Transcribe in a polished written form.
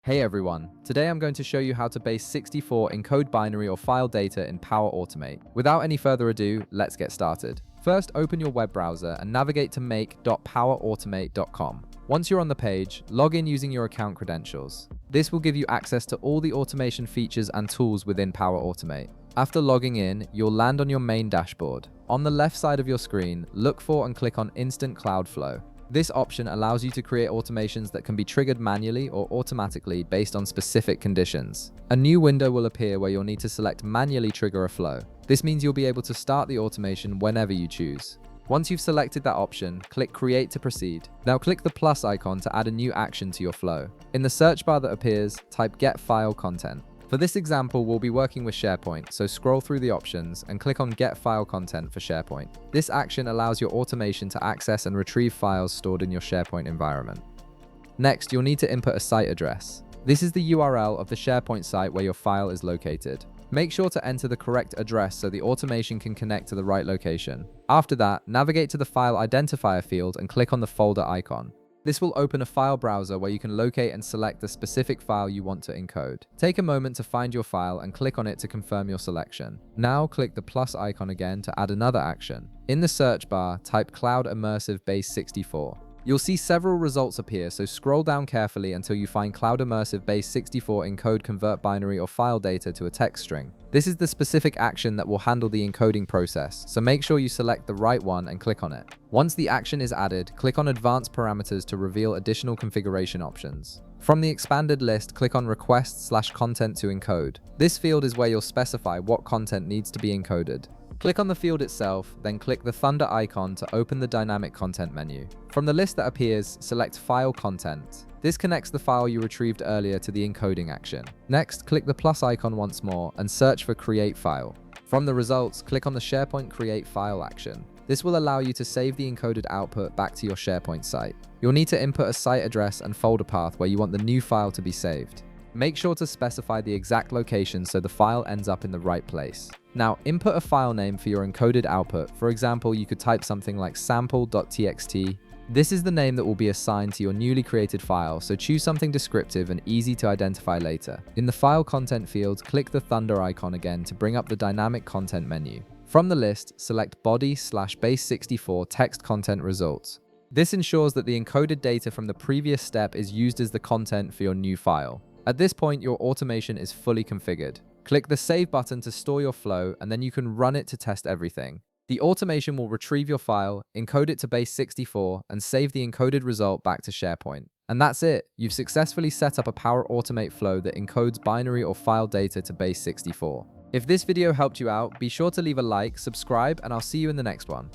Hey everyone, today I'm going to show you how to base64 encode binary or file data in Power Automate. Without any further ado, let's get started. First, open your web browser and navigate to make.powerautomate.com. Once you're on the page, log in using your account credentials. This will give you access to all the automation features and tools within Power Automate. After logging in, you'll land on your main dashboard. On the left side of your screen, look for and click on Instant Cloud Flow. This option allows you to create automations that can be triggered manually or automatically based on specific conditions. A new window will appear where you'll need to select Manually Trigger a Flow. This means you'll be able to start the automation whenever you choose. Once you've selected that option, click Create to proceed. Now click the plus icon to add a new action to your flow. In the search bar that appears, type Get File Content. For this example, we'll be working with SharePoint, so scroll through the options and click on Get File Content for SharePoint. This action allows your automation to access and retrieve files stored in your SharePoint environment. Next, you'll need to input a site address. This is the URL of the SharePoint site where your file is located. Make sure to enter the correct address so the automation can connect to the right location. After that, navigate to the File Identifier field and click on the folder icon. This will open a file browser where you can locate and select the specific file you want to encode. Take a moment to find your file and click on it to confirm your selection. Now click the plus icon again to add another action. In the search bar, type Cloud Immersive Base64. You'll see several results appear, so scroll down carefully until you find Cloud Immersive Base64 encode convert binary or file data to a text string. This is the specific action that will handle the encoding process, so make sure you select the right one and click on it. Once the action is added, click on Advanced Parameters to reveal additional configuration options. From the expanded list, click on Request/Content to encode. This field is where you'll specify what content needs to be encoded. Click on the field itself, then click the thunder icon to open the dynamic content menu. From the list that appears, select File Content. This connects the file you retrieved earlier to the encoding action. Next, click the plus icon once more and search for Create File. From the results, click on the SharePoint Create File action. This will allow you to save the encoded output back to your SharePoint site. You'll need to input a site address and folder path where you want the new file to be saved. Make sure to specify the exact location so the file ends up in the right place. Now, input a file name for your encoded output. For example, you could type something like sample.txt. This is the name that will be assigned to your newly created file, so choose something descriptive and easy to identify later. In the File Content field, click the thunder icon again to bring up the dynamic content menu. From the list, select body/base64 text content results. This ensures that the encoded data from the previous step is used as the content for your new file. At this point, your automation is fully configured. Click the Save button to store your flow, and then you can run it to test everything. The automation will retrieve your file, encode it to base64, and save the encoded result back to SharePoint. And that's it. You've successfully set up a Power Automate flow that encodes binary or file data to base64. If this video helped you out, be sure to leave a like, subscribe, and I'll see you in the next one.